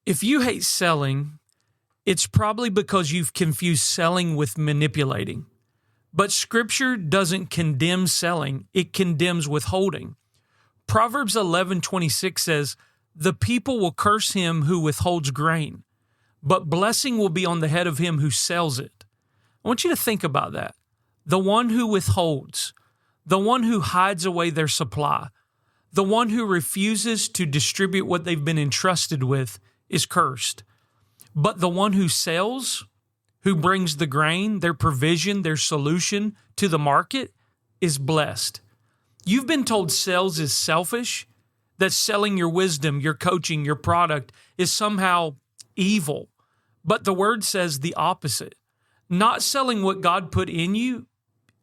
If you hate selling, it's probably because you've confused selling with manipulating. But Scripture doesn't condemn selling, it condemns withholding. Proverbs 11:26 says, "The people will curse him who withholds grain, but blessing will be on the head of him who sells it." I want you to think about that. The one who withholds, the one who hides away their supply, the one who refuses to distribute what they've been entrusted with is cursed. But the one who sells, who brings the grain, their provision, their solution to the market, is blessed. You've been told sales is selfish, that selling your wisdom, your coaching, your product is somehow evil. But the word says the opposite. Not selling what God put in you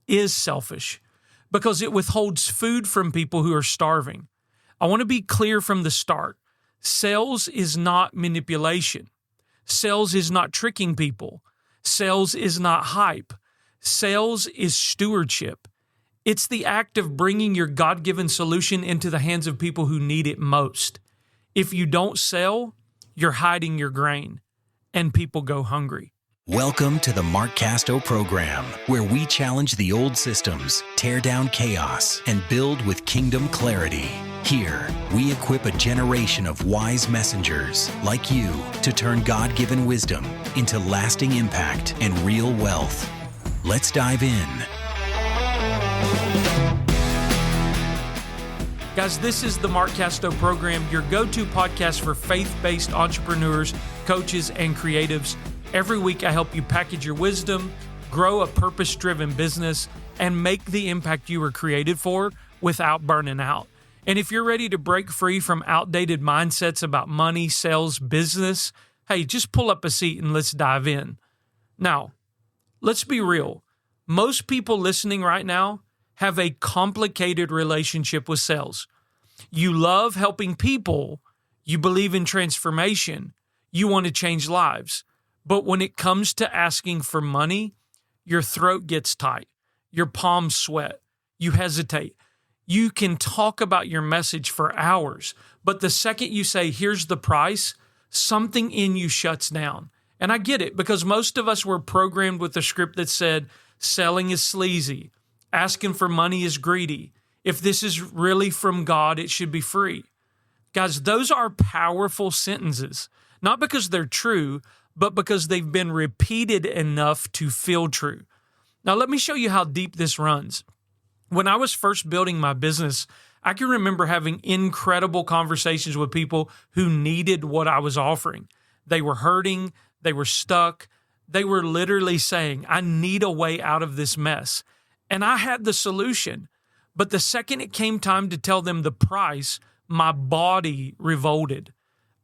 is selfish because it withholds food from people who are starving. I want to be clear from the start. Sales is not manipulation. Sales is not tricking people. Sales is not hype. Sales is stewardship. It's the act of bringing your God-given solution into the hands of people who need it most. If you don't sell, you're hiding your grain, and people go hungry. Welcome to the Mark Casto Program, where we challenge the old systems, tear down chaos, and build with kingdom clarity. Here, we equip a generation of wise messengers like you to turn God-given wisdom into lasting impact and real wealth. Let's dive in. Guys, this is the Mark Casto Program, your go-to podcast for faith-based entrepreneurs, coaches, and creatives. Every week, I help you package your wisdom, grow a purpose-driven business, and make the impact you were created for without burning out. And if you're ready to break free from outdated mindsets about money, sales, business, hey, just pull up a seat and let's dive in. Now, let's be real. Most people listening right now have a complicated relationship with sales. You love helping people. You believe in transformation. You want to change lives. But when it comes to asking for money, your throat gets tight. Your palms sweat. You hesitate. You can talk about your message for hours, but the second you say, "Here's the price," something in you shuts down. And I get it, because most of us were programmed with a script that said, selling is sleazy. Asking for money is greedy. If this is really from God, it should be free. Guys, those are powerful sentences, not because they're true, but because they've been repeated enough to feel true. Now, let me show you how deep this runs. When I was first building my business, I can remember having incredible conversations with people who needed what I was offering. They were hurting, they were stuck, they were literally saying, "I need a way out of this mess." And I had the solution. But the second it came time to tell them the price, my body revolted.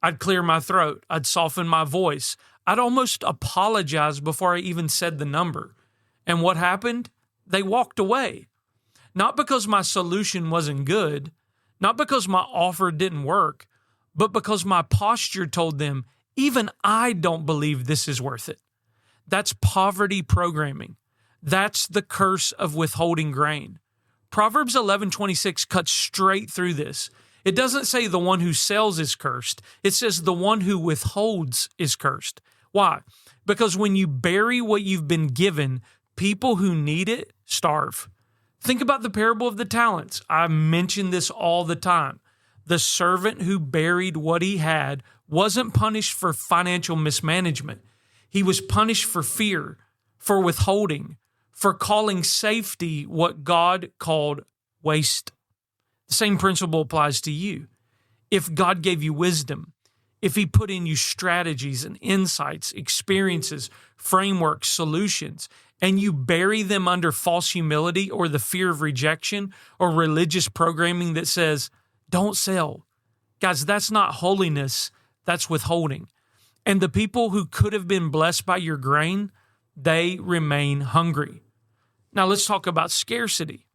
I'd clear my throat. I'd soften my voice. I'd almost apologize before I even said the number. And what happened? They walked away. Not because my solution wasn't good, not because my offer didn't work, but because my posture told them, even I don't believe this is worth it. That's poverty programming. That's the curse of withholding grain. Proverbs 11:26 cuts straight through this. It doesn't say the one who sells is cursed. It says the one who withholds is cursed. Why? Because when you bury what you've been given, people who need it starve. Think about the parable of the talents. I mention this all the time. The servant who buried what he had wasn't punished for financial mismanagement. He was punished for fear, for withholding, for calling safety what God called waste. The same principle applies to you. If God gave you wisdom, if He put in you strategies and insights, experiences, frameworks, solutions, and you bury them under false humility or the fear of rejection or religious programming that says, "Don't sell." Guys, that's not holiness, that's withholding. And the people who could have been blessed by your grain, they remain hungry. Now let's talk about scarcity.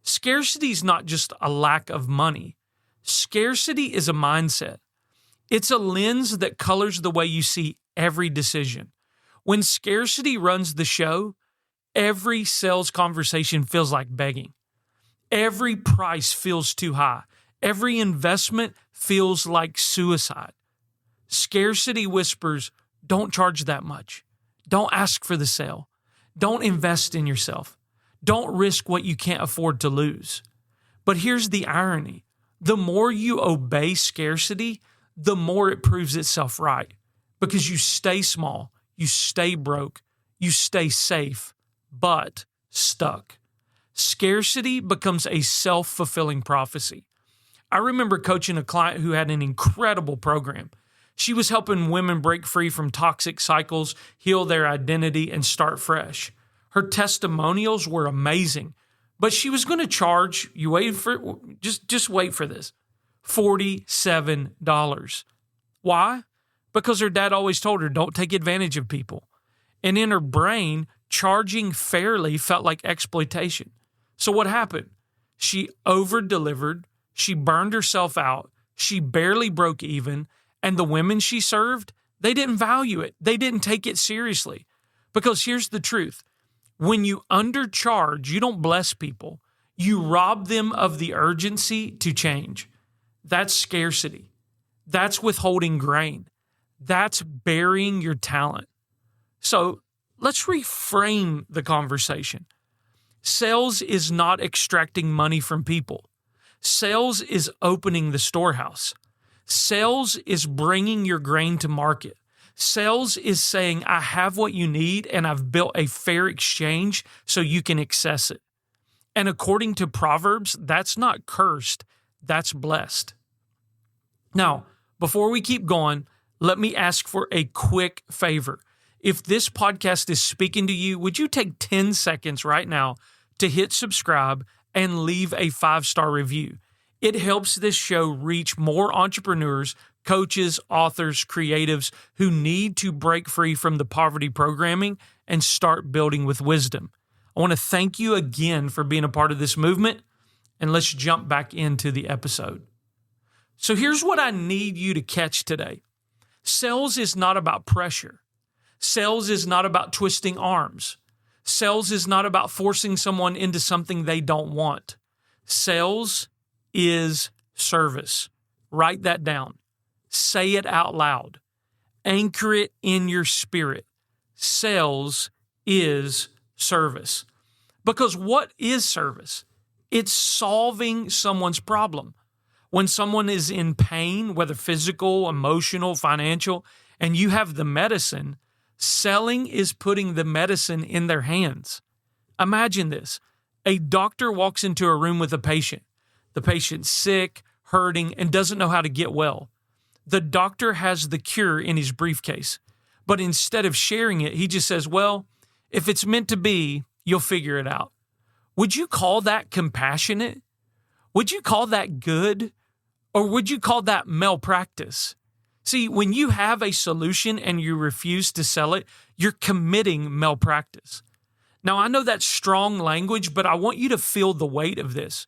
Scarcity is not just a lack of money. Scarcity is a mindset. It's a lens that colors the way you see every decision. When scarcity runs the show, every sales conversation feels like begging. Every price feels too high. Every investment feels like suicide. Scarcity whispers, don't charge that much. Don't ask for the sale. Don't invest in yourself. Don't risk what you can't afford to lose. But here's the irony. The more you obey scarcity, the more it proves itself right, because you stay small, you stay broke, you stay safe, but stuck. Scarcity becomes a self-fulfilling prophecy. I remember coaching a client who had an incredible program. She was helping women break free from toxic cycles, heal their identity, and start fresh. Her testimonials were amazing, but she was going to charge, you wait for, just wait for this, $47. Why? Because her dad always told her, don't take advantage of people. And in her brain, charging fairly felt like exploitation. So what happened? She over-delivered, she burned herself out, she barely broke even, and the women she served, they didn't value it. They didn't take it seriously. Because here's the truth. When you undercharge, you don't bless people. You rob them of the urgency to change. That's scarcity. That's withholding grain. That's burying your talent. So let's reframe the conversation. Sales is not extracting money from people. Sales is opening the storehouse. Sales is bringing your grain to market. Sales is saying, I have what you need and I've built a fair exchange so you can access it. And according to Proverbs, that's not cursed, that's blessed. Now, before we keep going, let me ask for a quick favor. If this podcast is speaking to you, would you take 10 seconds right now to hit subscribe and leave a 5-star review? It helps this show reach more entrepreneurs, coaches, authors, creatives who need to break free from the poverty programming and start building with wisdom. I want to thank you again for being a part of this movement, and let's jump back into the episode. So here's what I need you to catch today. Sales is not about pressure. Sales is not about twisting arms. Sales is not about forcing someone into something they don't want. Sales is service. Write that down. Say it out loud. Anchor it in your spirit. Sales is service. Because what is service? It's solving someone's problem. When someone is in pain, whether physical, emotional, financial, and you have the medicine, selling is putting the medicine in their hands. Imagine this. A doctor walks into a room with a patient. The patient's sick, hurting, and doesn't know how to get well. The doctor has the cure in his briefcase, but instead of sharing it, he just says, well, if it's meant to be, you'll figure it out. Would you call that compassionate? Would you call that good? Or would you call that malpractice? See, when you have a solution and you refuse to sell it, you're committing malpractice. Now, I know that's strong language, but I want you to feel the weight of this.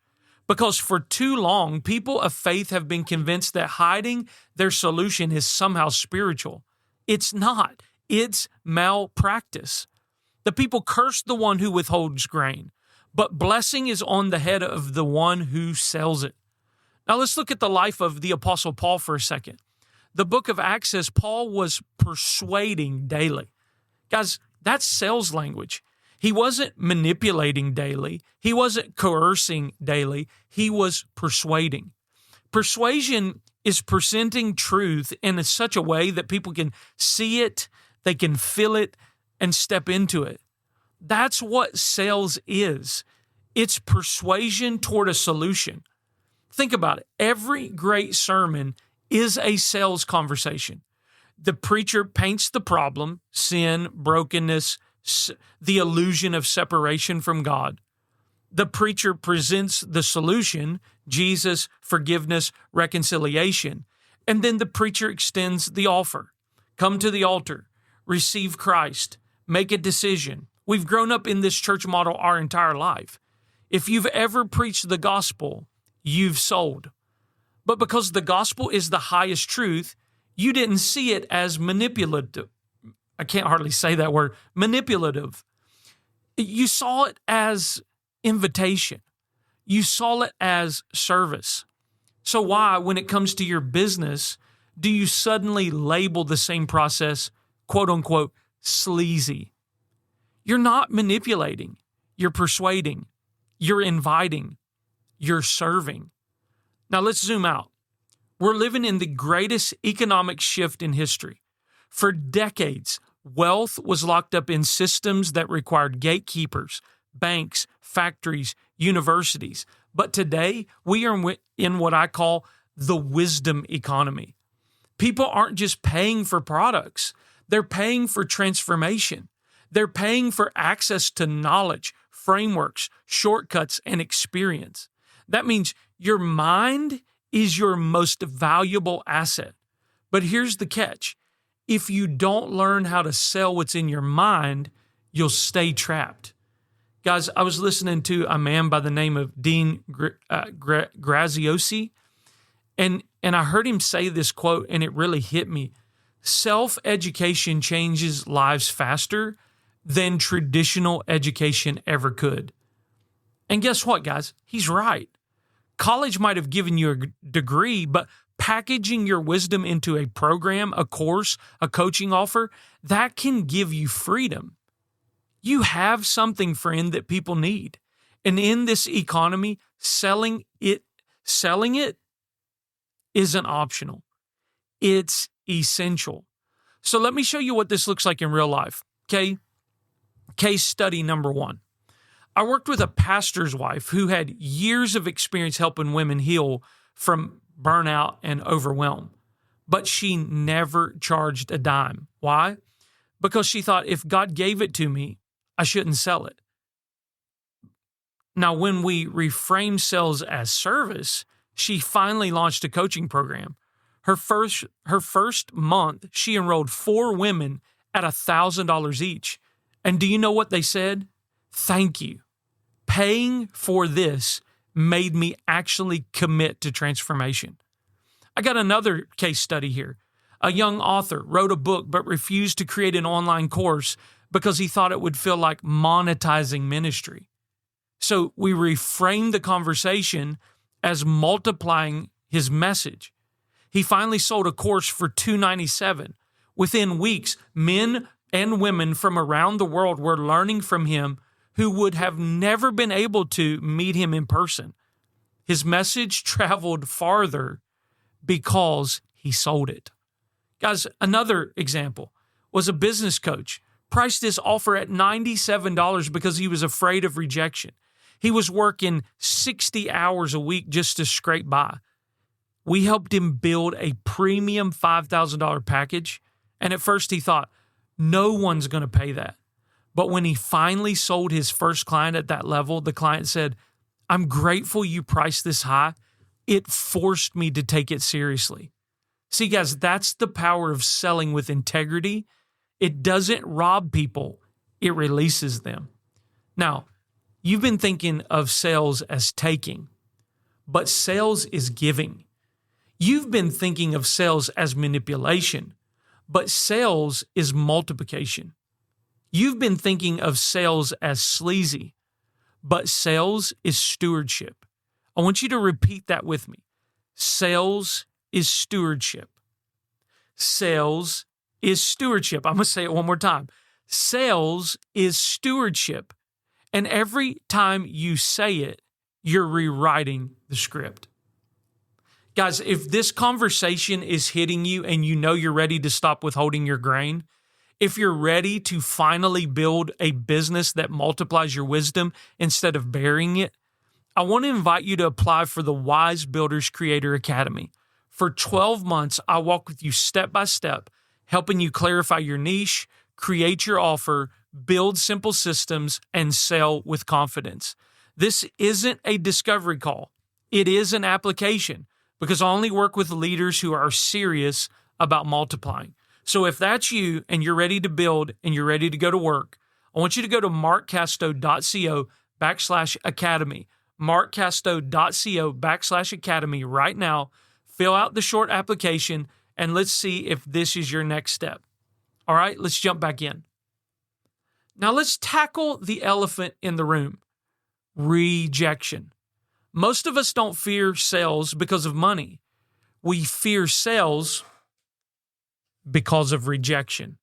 Because for too long, people of faith have been convinced that hiding their solution is somehow spiritual. It's not. It's malpractice. The people curse the one who withholds grain, but blessing is on the head of the one who sells it. Now let's look at the life of the Apostle Paul for a second. The book of Acts says Paul was persuading daily. Guys, that's sales language. He wasn't manipulating daily. He wasn't coercing daily. He was persuading. Persuasion is presenting truth in such a way that people can see it, they can feel it, and step into it. That's what sales is. It's persuasion toward a solution. Think about it. Every great sermon is a sales conversation. The preacher paints the problem, sin, brokenness, the illusion of separation from God. The preacher presents the solution, Jesus, forgiveness, reconciliation. And then the preacher extends the offer. Come to the altar, receive Christ, make a decision. We've grown up in this church model our entire life. If you've ever preached the gospel, you've sold. But because the gospel is the highest truth, you didn't see it as manipulative. I can't hardly say that word, manipulative. You saw it as invitation. You saw it as service. So why, when it comes to your business, do you suddenly label the same process, quote unquote, sleazy? You're not manipulating. You're persuading. You're inviting. You're serving. Now let's zoom out. We're living in the greatest economic shift in history. For decades, wealth was locked up in systems that required gatekeepers, banks, factories, universities. But today, we are in what I call the wisdom economy. People aren't just paying for products. They're paying for transformation. They're paying for access to knowledge, frameworks, shortcuts, and experience. That means your mind is your most valuable asset. But here's the catch. If you don't learn how to sell what's in your mind, you'll stay trapped. Guys, I was listening to a man by the name of Dean Graziosi, and I heard him say this quote, and it really hit me. Self-education changes lives faster than traditional education ever could. And guess what, guys? He's right. College might have given you a degree, but packaging your wisdom into a program, a course, a coaching offer, that can give you freedom. You have something, friend, that people need. And in this economy, selling it isn't optional. It's essential. So let me show you what this looks like in real life. Okay? Case study number 1. I worked with a pastor's wife who had years of experience helping women heal from burnout and overwhelm, but she never charged a dime. Why? Because she thought if God gave it to me, I shouldn't sell it. Now, when we reframe sales as service, she finally launched a coaching program. Her first month, she enrolled 4 women at $1,000 each. And do you know what they said? Thank you. Paying for this made me actually commit to transformation. I got another case study here. A young author wrote a book but refused to create an online course because he thought it would feel like monetizing ministry. So we reframed the conversation as multiplying his message. He finally sold a course for $297. Within weeks, men and women from around the world were learning from him who would have never been able to meet him in person. His message traveled farther because he sold it. Guys, another example was a business coach priced his offer at $97 because he was afraid of rejection. He was working 60 hours a week just to scrape by. We helped him build a premium $5,000 package, and at first he thought, no one's going to pay that. But when he finally sold his first client at that level, the client said, I'm grateful you priced this high. It forced me to take it seriously. See, guys, that's the power of selling with integrity. It doesn't rob people. It releases them. Now, you've been thinking of sales as taking, but sales is giving. You've been thinking of sales as manipulation, but sales is multiplication. You've been thinking of sales as sleazy, but sales is stewardship. I want you to repeat that with me. Sales is stewardship. Sales is stewardship. I'm going to say it one more time. Sales is stewardship. And every time you say it, you're rewriting the script. Guys, if this conversation is hitting you and you know you're ready to stop withholding your grain, if you're ready to finally build a business that multiplies your wisdom instead of burying it, I want to invite you to apply for the Wise Builders Creator Academy. For 12 months, I walk with you step by step, helping you clarify your niche, create your offer, build simple systems, and sell with confidence. This isn't a discovery call. It is an application because I only work with leaders who are serious about multiplying. So if that's you and you're ready to build and you're ready to go to work, I want you to go to markcasto.co/academy, markcasto.co/academy right now, fill out the short application, and let's see if this is your next step. All right, let's jump back in. Now let's tackle the elephant in the room, rejection. Most of us don't fear sales because of money. We fear sales because of rejection.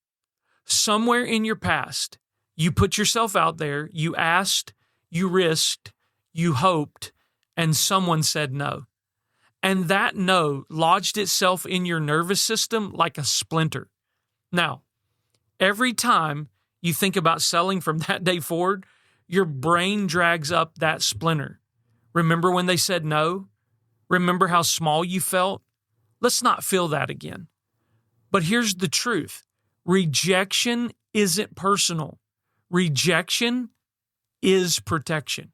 Somewhere in your past, you put yourself out there, you asked, you risked, you hoped, and someone said no. And that no lodged itself in your nervous system like a splinter. Now, every time you think about selling from that day forward, your brain drags up that splinter. Remember when they said no? Remember how small you felt? Let's not feel that again. But here's the truth. Rejection isn't personal. Rejection is protection.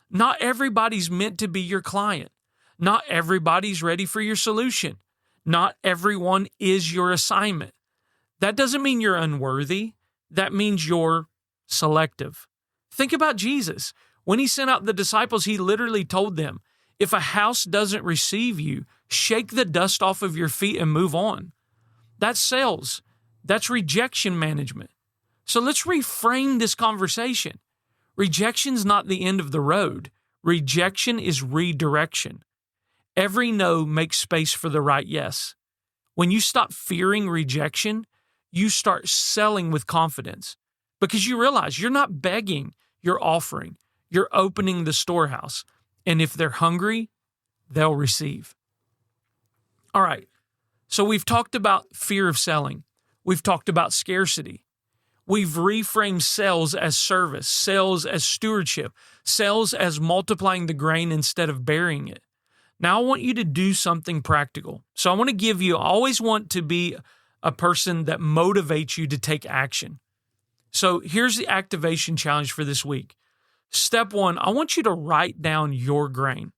Not everybody's meant to be your client. Not everybody's ready for your solution. Not everyone is your assignment. That doesn't mean you're unworthy. That means you're selective. Think about Jesus. When he sent out the disciples, he literally told them, if a house doesn't receive you, shake the dust off of your feet and move on. That's sales. That's rejection management. So let's reframe this conversation. Rejection's not the end of the road. Rejection is redirection. Every no makes space for the right yes. When you stop fearing rejection, you start selling with confidence because you realize you're not begging, you're offering. You're opening the storehouse. And if they're hungry, they'll receive. All right. So we've talked about fear of selling. We've talked about scarcity. We've reframed sales as service, sales as stewardship, sales as multiplying the grain instead of burying it. Now I want you to do something practical. So I want to give you, I always want to be a person that motivates you to take action. So here's the activation challenge for this week. Step 1, I want you to write down your grain.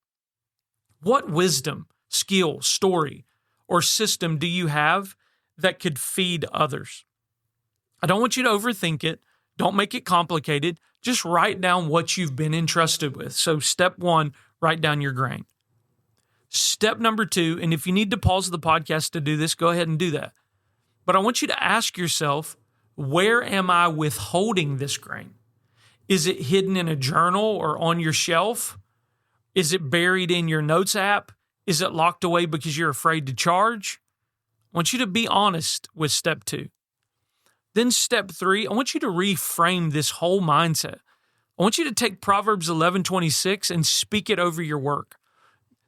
What wisdom, skill, story, or system do you have that could feed others? I don't want you to overthink it. Don't make it complicated. Just write down what you've been entrusted with. So step 1, write down your grain. Step number 2, and if you need to pause the podcast to do this, go ahead and do that. But I want you to ask yourself, where am I withholding this grain? Is it hidden in a journal or on your shelf? Is it buried in your notes app? Is it locked away because you're afraid to charge? I want you to be honest with step 2. Then step 3, I want you to reframe this whole mindset. I want you to take Proverbs 11:26 and speak it over your work.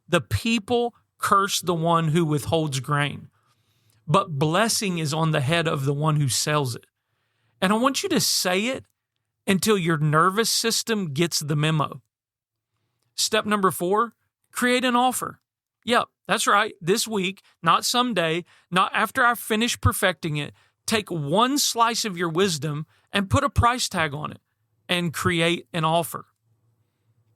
The people curse the one who withholds grain, but blessing is on the head of the one who sells it. And I want you to say it until your nervous system gets the memo. Step number 4, create an offer. Yep, that's right. This week, not someday, not after I finish perfecting it. Take one slice of your wisdom and put a price tag on it and create an offer.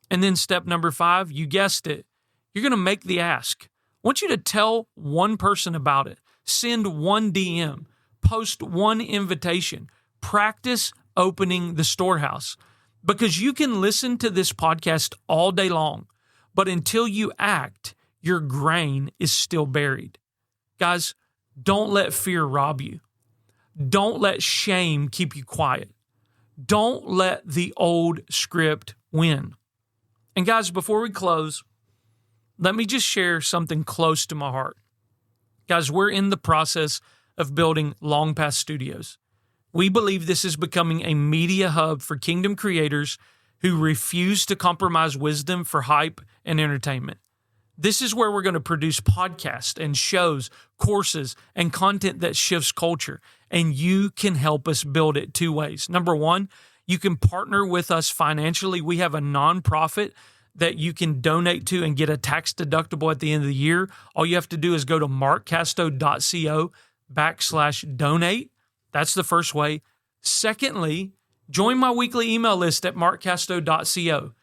And then step number 5, you guessed it. You're going to make the ask. I want you to tell one person about it. Send one DM. Post one invitation. Practice opening the storehouse. Because you can listen to this podcast all day long, but until you act, your grain is still buried. Guys, don't let fear rob you. Don't let shame keep you quiet. Don't let the old script win. And guys, before we close, let me just share something close to my heart. Guys, we're in the process of building Long Path Studios. We believe this is becoming a media hub for kingdom creators who refuse to compromise wisdom for hype and entertainment. This is where we're going to produce podcasts and shows, courses, and content that shifts culture. And you can help us build it 2 ways. Number 1, you can partner with us financially. We have a nonprofit that you can donate to and get a tax deductible at the end of the year. All you have to do is go to markcasto.co/donate. That's the first way. Secondly, join my weekly email list at markcasto.co.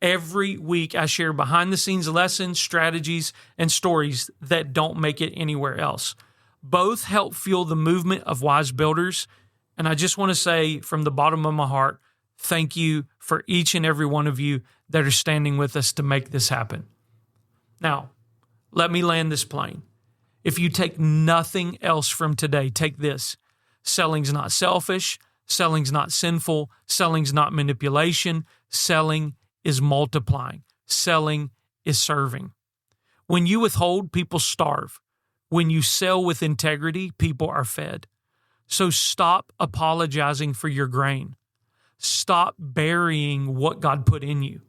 Every week I share behind-the-scenes lessons, strategies, and stories that don't make it anywhere else. Both help fuel the movement of wise builders. And I just want to say from the bottom of my heart, thank you for each and every one of you that are standing with us to make this happen. Now, let me land this plane. If you take nothing else from today, take this. Selling's not selfish. Selling's not sinful. Selling's not manipulation. Selling is multiplying. Selling is serving. When you withhold, people starve. When you sell with integrity, people are fed. So stop apologizing for your grain. Stop burying what God put in you.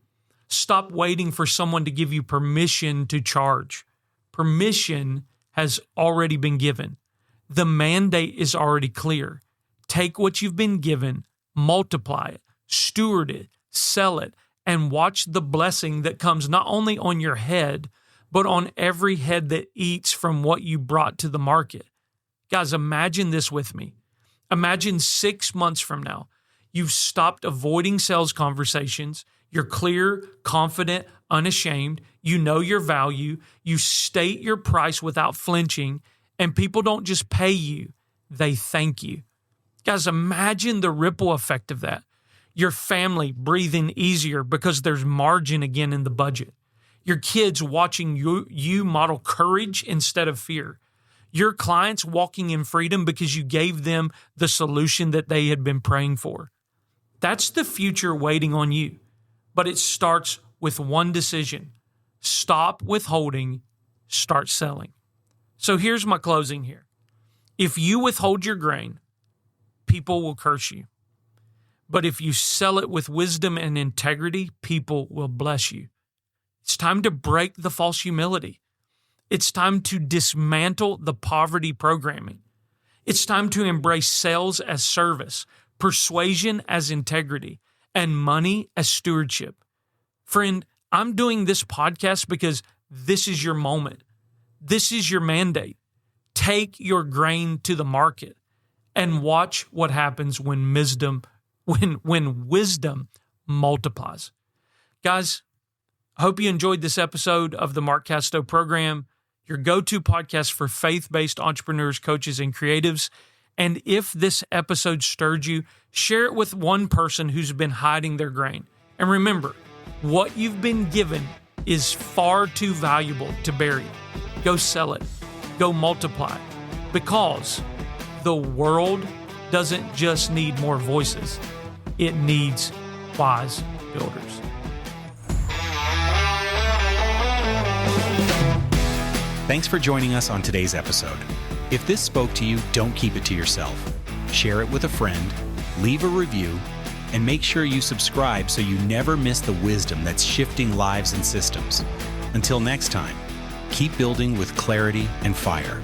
Stop waiting for someone to give you permission to charge. Permission has already been given. The mandate is already clear. Take what you've been given, multiply it, steward it, sell it, and watch the blessing that comes not only on your head, but on every head that eats from what you brought to the market. Guys, imagine this with me. Imagine 6 months from now, you've stopped avoiding sales conversations. You're clear, confident, unashamed. You know your value. You state your price without flinching, and people don't just pay you, they thank you. Guys, imagine the ripple effect of that. Your family breathing easier because there's margin again in the budget. Your kids watching you model courage instead of fear. Your clients walking in freedom because you gave them the solution that they had been praying for. That's the future waiting on you. But it starts with one decision. Stop withholding, start selling. So here's my closing here. If you withhold your grain, people will curse you. But if you sell it with wisdom and integrity, people will bless you. It's time to break the false humility. It's time to dismantle the poverty programming. It's time to embrace sales as service, persuasion as integrity, and money as stewardship. Friend, I'm doing this podcast because this is your moment. This is your mandate. Take your grain to the market and watch what happens when wisdom multiplies. Guys, I hope you enjoyed this episode of the Mark Casto Program, your go-to podcast for faith-based entrepreneurs, coaches, and creatives. And if this episode stirred you, share it with one person who's been hiding their grain. And remember, what you've been given is far too valuable to bury. Go sell it. Go multiply. Because the world doesn't just need more voices. It needs wise builders. Thanks for joining us on today's episode. If this spoke to you, don't keep it to yourself. Share it with a friend, leave a review, and make sure you subscribe so you never miss the wisdom that's shifting lives and systems. Until next time, keep building with clarity and fire.